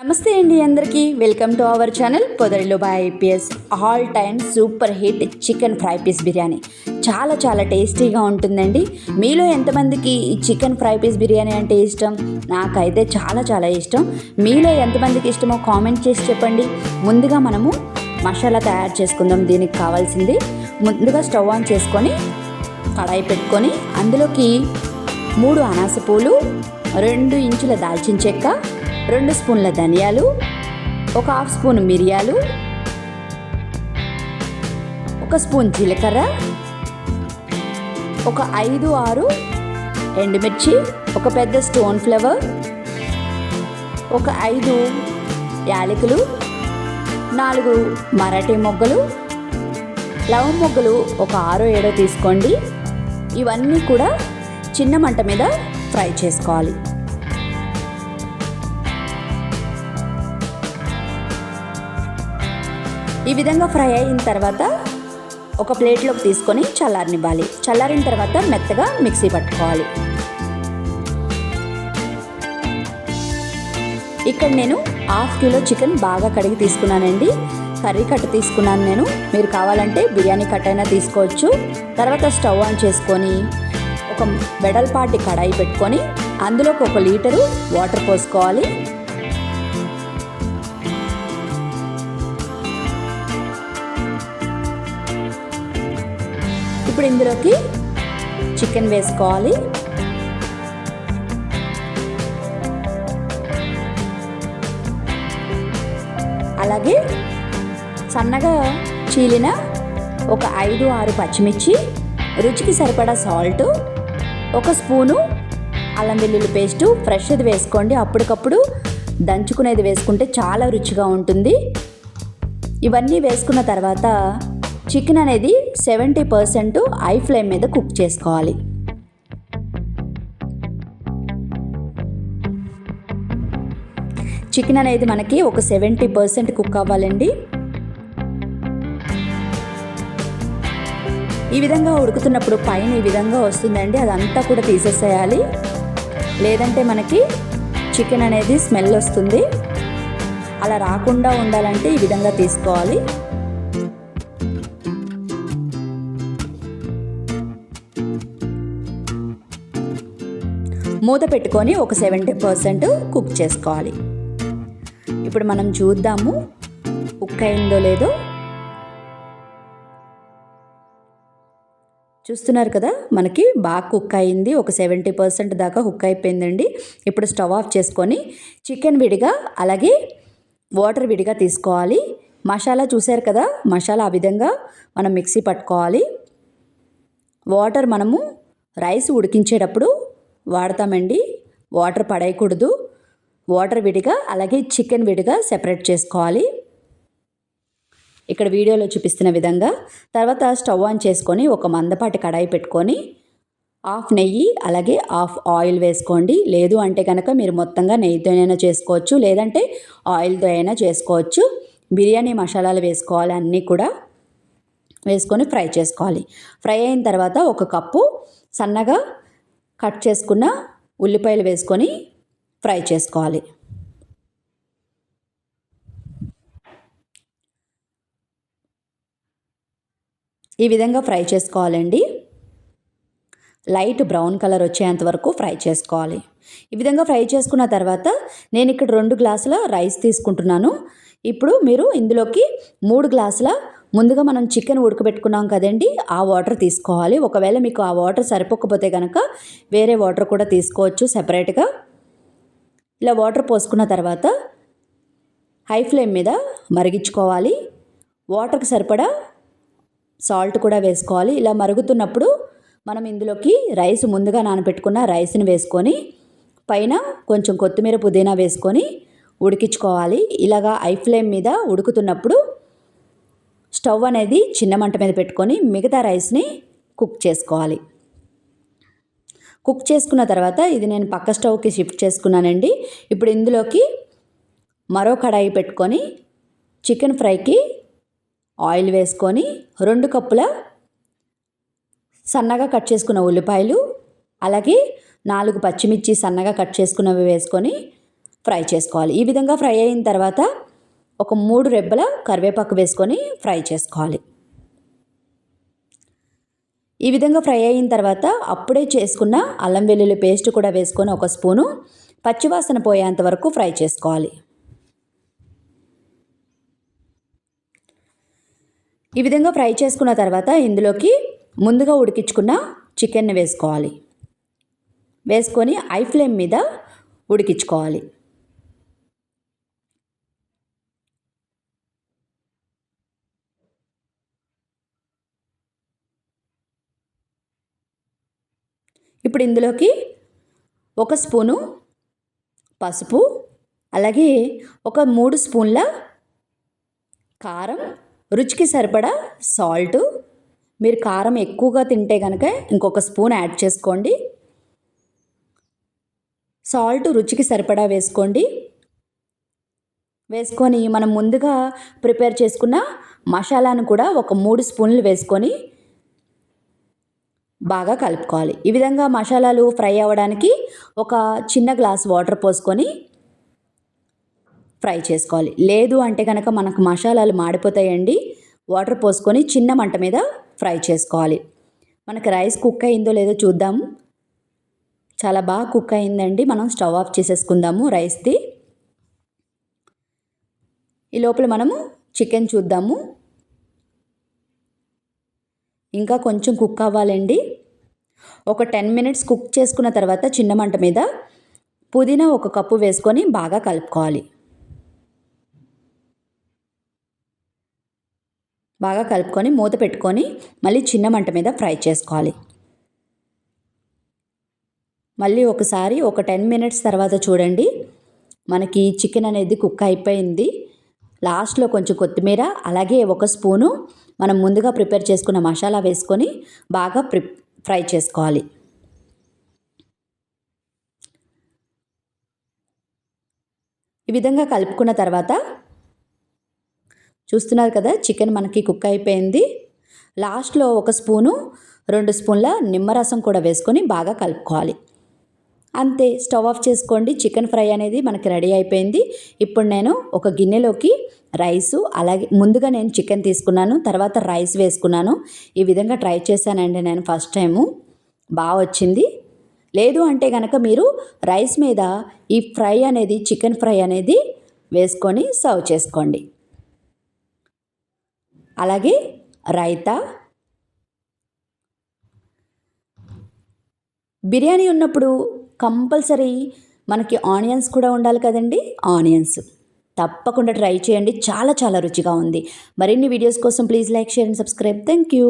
నమస్తే అండి అందరికీ వెల్కమ్ టు అవర్ ఛానల్ పొదరిలో by IPS. All time super hit chicken fry piece biryani చాలా టేస్టీగా ఉంటుందండి. మీలో ఎంతమందికి ఈ చికెన్ ఫ్రై పీస్ బిర్యానీ అంటే ఇష్టం? నాకైతే చాలా ఇష్టం. మీలో ఎంతమందికి ఇష్టమో కామెంట్ చేసి చెప్పండి. ముందుగా మనము మసాలా తయారు చేసుకుందాం. దీనికి కావాల్సింది ముందుగా స్టవ్ ఆన్ చేసుకొని కడాయి పెట్టుకొని అందులోకి 3 అనాస పూలు, 2 ఇంచుల దాల్చిన చెక్క, 2 స్పూన్ల ధనియాలు, 1/2 స్పూన్ మిరియాలు, 1 స్పూన్ జీలకర్ర, ఒక 5-6 ఎండుమిర్చి, ఒక పెద్ద స్టోన్ ఫ్లవర్, ఒక 5 యాలకులు, 4 మరాఠీ మొగ్గలు, లవం మొగ్గలు ఒక 6-7 తీసుకోండి. ఇవన్నీ కూడా చిన్న మంట మీద ఫ్రై చేసుకోవాలి. ఈ విధంగా ఫ్రై అయిన తర్వాత ఒక ప్లేట్లోకి తీసుకొని చల్లారనివ్వాలి. చల్లారిన తర్వాత మెత్తగా మిక్సీ పట్టుకోవాలి. ఇక్కడ నేను 1/2 కిలో చికెన్ బాగా కడిగి తీసుకున్నానండి. కర్రీ కట్ట తీసుకున్నాను నేను. మీరు కావాలంటే బిర్యానీ కట్ట అయినా తీసుకోవచ్చు. తర్వాత స్టవ్ ఆన్ చేసుకొని ఒక వెడల్పాటి కడాయి పెట్టుకొని అందులోకి 1 లీటరు వాటర్ పోసుకోవాలి. ఇప్పుడు ఇందులోకి చికెన్ వేసుకోవాలి. అలాగే సన్నగా చీలిన ఒక 5-6 పచ్చిమిర్చి, రుచికి సరిపడా సాల్ట్, 1 స్పూను అల్లం వెల్లుల్లి పేస్టు ఫ్రెష్ది వేసుకోండి. అప్పటికప్పుడు దంచుకునేది వేసుకుంటే చాలా రుచిగా ఉంటుంది. ఇవన్నీ వేసుకున్న తర్వాత చికెన్ అనేది 70% హై ఫ్లేమ్ మీద కుక్ చేసుకోవాలి. చికెన్ అనేది మనకి ఒక 70% కుక్ అవ్వాలండి. ఈ విధంగా ఉడుకుతున్నప్పుడు పైన ఈ విధంగా వస్తుందండి, అదంతా కూడా తీసేసేయాలి. లేదంటే మనకి చికెన్ అనేది స్మెల్ వస్తుంది. అలా రాకుండా ఉండాలంటే ఈ విధంగా తీసుకోవాలి. మూత పెట్టుకొని ఒక 70% కుక్ చేసుకోవాలి. ఇప్పుడు మనం చూద్దాము కుక్ అయిందో లేదో. చూస్తున్నారు కదా, మనకి బాగా కుక్ అయింది. ఒక 70% దాకా కుక్ అయిపోయిందండి. ఇప్పుడు స్టవ్ ఆఫ్ చేసుకొని చికెన్ విడిగా అలాగే వాటర్ విడిగా తీసుకోవాలి. మసాలా చూసారు కదా, మసాలా ఆ విధంగా మనం మిక్సీ పట్టుకోవాలి. వాటర్ మనము రైస్ ఉడికించేటప్పుడు వాడతామండి. వాటర్ పడేయకూడదు. వాటర్ విడిగా అలాగే చికెన్ విడిగా సెపరేట్ చేసుకోవాలి. ఇక్కడ వీడియోలో చూపిస్తున్న విధంగా. తర్వాత స్టవ్ ఆన్ చేసుకొని ఒక మందపాటి కడాయి పెట్టుకొని 1/2 నెయ్యి అలాగే 1/2 ఆయిల్ వేసుకోండి. లేదు అంటే కనుక మీరు మొత్తంగా నెయ్యితో అయినా చేసుకోవచ్చు, లేదంటే ఆయిల్తో అయినా చేసుకోవచ్చు. బిర్యానీ మసాలాలు వేసుకోవాలి, అన్నీ కూడా వేసుకొని ఫ్రై చేసుకోవాలి. ఫ్రై అయిన తర్వాత 1 కప్పు సన్నగా కట్ చేసుకున్న ఉల్లిపాయలు వేసుకొని ఫ్రై చేసుకోవాలి. ఈ విధంగా ఫ్రై చేసుకోవాలండి. లైట్ బ్రౌన్ కలర్ వచ్చేంత వరకు ఫ్రై చేసుకోవాలి. ఈ విధంగా ఫ్రై చేసుకున్న తర్వాత నేను ఇక్కడ 2 గ్లాసుల రైస్ తీసుకుంటున్నాను. ఇప్పుడు మీరు ఇందులోకి 3 గ్లాసుల ముందుగా మనం చికెన్ ఉడకబెట్టుకున్నాం కదండి, ఆ వాటర్ తీసుకోవాలి. ఒకవేళ మీకు ఆ వాటర్ సరిపోకపోతే కనుక వేరే వాటర్ కూడా తీసుకోవచ్చు సెపరేట్గా. ఇలా వాటర్ పోసుకున్న తర్వాత హై ఫ్లేమ్ మీద మరిగించుకోవాలి. వాటర్కి సరిపడా సాల్ట్ కూడా వేసుకోవాలి. ఇలా మరుగుతున్నప్పుడు మనం ఇందులోకి రైస్ ముందుగా నానబెట్టుకున్న రైస్ని వేసుకొని పైన కొంచెం కొత్తిమీర పుదీనా వేసుకొని ఉడికించుకోవాలి. ఇలాగా హై ఫ్లేమ్ మీద ఉడుకుతున్నప్పుడు స్టవ్ అనేది చిన్న మంట మీద పెట్టుకొని మిగతా రైస్ని కుక్ చేసుకోవాలి. కుక్ చేసుకున్న తర్వాత ఇది నేను పక్క స్టవ్కి షిఫ్ట్ చేసుకున్నానండి. ఇప్పుడు ఇందులోకి మరో కడాయి పెట్టుకొని చికెన్ ఫ్రైకి ఆయిల్ వేసుకొని 2 కప్పుల సన్నగా కట్ చేసుకున్న ఉల్లిపాయలు అలాగే 4 పచ్చిమిర్చి సన్నగా కట్ చేసుకున్నవి వేసుకొని ఫ్రై చేసుకోవాలి. ఈ విధంగా ఫ్రై అయిన తర్వాత ఒక 3 రెబ్బల కరివేపాకు వేసుకొని ఫ్రై చేసుకోవాలి. ఈ విధంగా ఫ్రై అయిన తర్వాత అప్పుడే చేసుకున్న అల్లం వెల్లుల్లి పేస్ట్ కూడా వేసుకొని ఒక స్పూను పచ్చివాసన పోయేంత వరకు ఫ్రై చేసుకోవాలి. ఈ విధంగా ఫ్రై చేసుకున్న తర్వాత ఇందులోకి ముందుగా ఉడికించుకున్న చికెన్ని వేసుకోవాలి. వేసుకొని హై ఫ్లేమ్ మీద ఉడికించుకోవాలి. ఇప్పుడు ఇందులోకి ఒక స్పూను పసుపు, అలాగే ఒక 3 స్పూన్ల కారం, రుచికి సరిపడా సాల్టు. మీరు కారం ఎక్కువగా తింటే కనుక ఇంకొక స్పూన్ యాడ్ చేసుకోండి. సాల్ట్ రుచికి సరిపడా వేసుకోండి. వేసుకొని మనం ముందుగా ప్రిపేర్ చేసుకున్న మసాలాను కూడా ఒక 3 స్పూన్లు వేసుకొని బాగా కలుపుకోవాలి. ఈ విధంగా మసాలాలు ఫ్రై అవ్వడానికి ఒక చిన్న గ్లాస్ వాటర్ పోసుకొని ఫ్రై చేసుకోవాలి. లేదు అంటే కనుక మనకు మసాలాలు మాడిపోతాయండి. వాటర్ పోసుకొని చిన్న మంట మీద ఫ్రై చేసుకోవాలి. మనకు రైస్ కుక్ అయిందో లేదో చూద్దాము. చాలా బాగా కుక్ అయిందండి. మనం స్టవ్ ఆఫ్ చేసేసుకుందాము రైస్ది. ఈ లోపల మనము చికెన్ చూద్దాము. ఇంకా కొంచెం కుక్ అవ్వాలండి. ఒక 10 మినిట్స్ కుక్ చేసుకున్న తర్వాత చిన్న మంట మీద పుదీనా 1 కప్పు వేసుకొని బాగా కలుపుకోవాలి. బాగా కలుపుకొని మూత పెట్టుకొని మళ్ళీ చిన్న మంట మీద ఫ్రై చేసుకోవాలి. మళ్ళీ ఒకసారి ఒక 10 మినిట్స్ తర్వాత చూడండి, మనకి చికెన్ అనేది కుక్ అయిపోయింది. లాస్ట్లో కొంచెం కొత్తిమీర, అలాగే 1 స్పూను మనం ముందుగా ప్రిపేర్ చేసుకున్న మసాలా వేసుకొని బాగా ఫ్రై చేసుకోవాలి. ఈ విధంగా కలుపుకున్న తర్వాత చూస్తున్నారు కదా, చికెన్ మనకి కుక్ అయిపోయింది. లాస్ట్లో 1 స్పూను 2 స్పూన్ల నిమ్మరసం కూడా వేసుకొని బాగా కలుపుకోవాలి. అంతే, స్టవ్ ఆఫ్ చేసుకోండి. చికెన్ ఫ్రై అనేది మనకి రెడీ అయిపోయింది. ఇప్పుడు నేను ఒక గిన్నెలోకి రైసు, అలాగే ముందుగా నేను చికెన్ తీసుకున్నాను, తర్వాత రైస్ వేసుకున్నాను. ఈ విధంగా ట్రై చేశానండి నేను ఫస్ట్ టైము. బాగా వచ్చింది. లేదు అంటే కనుక మీరు రైస్ మీద ఈ ఫ్రై అనేది, చికెన్ ఫ్రై అనేది వేసుకొని సర్వ్ చేసుకోండి. అలాగే రైతా, బిర్యానీ ఉన్నప్పుడు కంపల్సరీ మనకి ఆనియన్స్ కూడా ఉండాలి కదండి. ఆనియన్స్ తప్పకుండా ట్రై చేయండి. చాలా చాలా రుచిగా ఉంది. మరిన్ని వీడియోస్ కోసం please like, share and subscribe. Thank you.